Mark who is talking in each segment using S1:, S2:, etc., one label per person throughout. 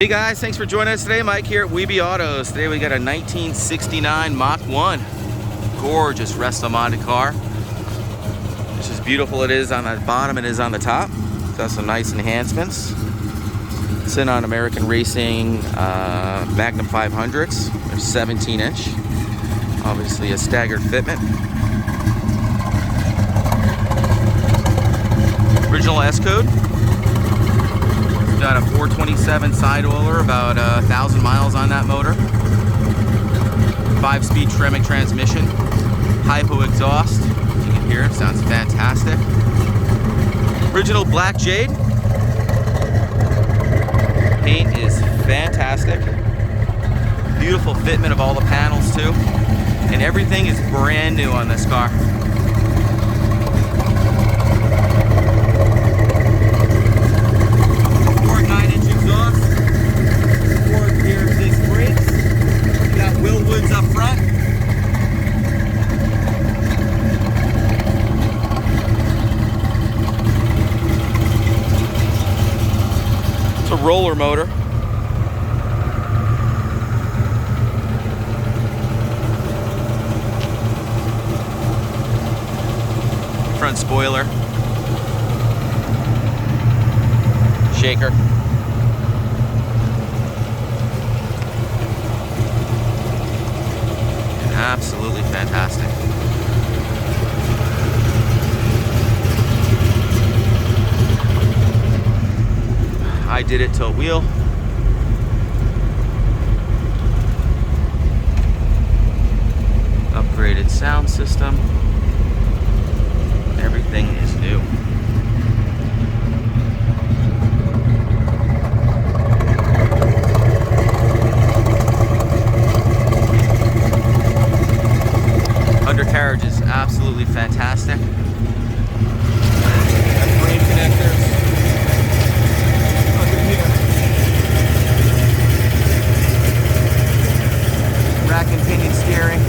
S1: Hey guys, thanks for joining us today. Mike here at Weeby Autos. Today we got a 1969 Mach 1. Gorgeous Restomod car. Just as beautiful it is on the bottom, it is on the top. It's got some nice enhancements. It's in on American Racing Magnum 500s. They're 17-inch. Obviously a staggered fitment. Original S-code. Got a 427 side oiler, about 1,000 miles on that motor. 5-speed Tremec transmission. Hypo exhaust. As you can hear, it sounds fantastic. Original black Jade. Paint is fantastic. Beautiful fitment of all the panels too. And everything is brand new on this car. Wildwoods up front. It's a roller motor. Front spoiler. Shaker. Absolutely fantastic. I did it tilt wheel. Upgraded sound system. Everything is new. Undercarriage is absolutely fantastic. Frame connectors. Look at here. Rack and pinion steering.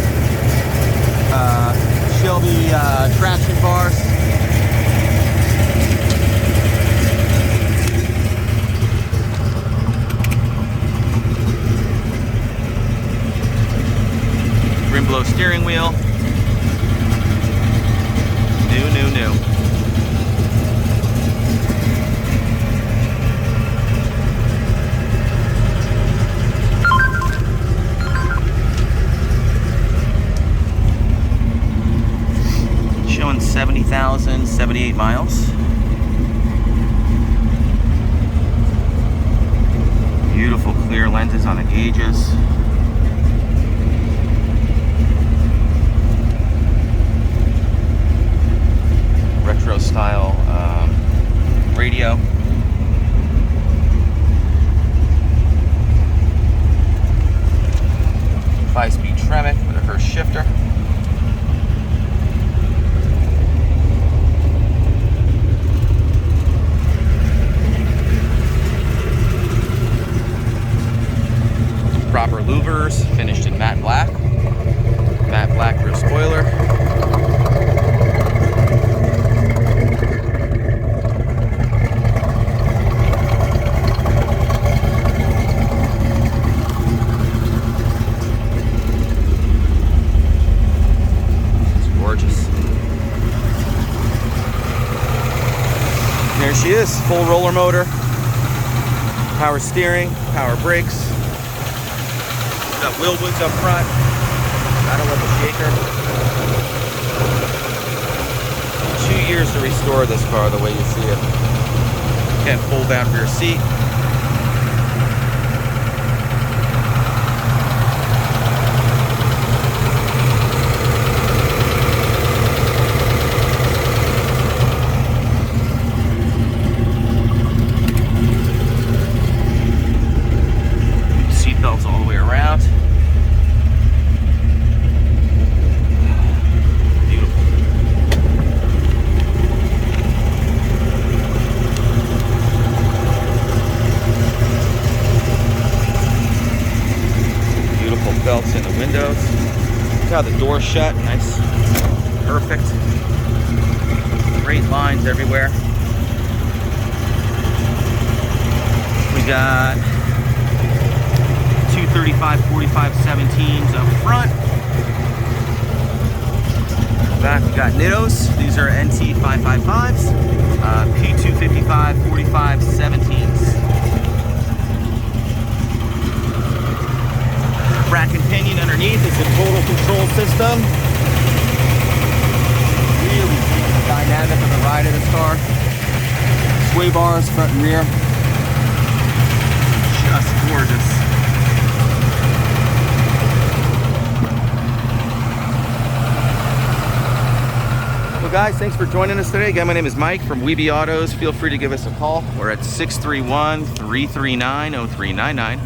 S1: Shelby traction bars. Rim blow steering wheel. New. Showing 70,078 miles. Beautiful clear lenses on the gauges. Retro style radio. Five-speed Tremec with a Hurst shifter. Proper louvers, finished in matte black. Matte black rear spoiler. There she is, full roller motor, power steering, power brakes. Got Wildwoods up front. I don't want the shaker. 2 years to restore this car the way you see it. Can't fold down rear seat. Belts all the way around. Beautiful. Beautiful belts in the windows. Look how the door's shut. Nice. Perfect. Great lines everywhere. We got 4517s up front. Back we got Nittos. These are NT 555s, P255 4517s. Rack and pinion underneath is a total control system. Really dynamic on the ride of this car. Sway bars, front and rear. Just gorgeous. Well guys, thanks for joining us today. Again, my name is Mike from Weeby Autos. Feel free to give us a call. We're at 631-339-0399.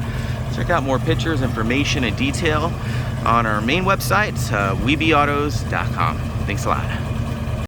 S1: Check out more pictures, information, and detail on our main website, weebyautos.com. Thanks a lot.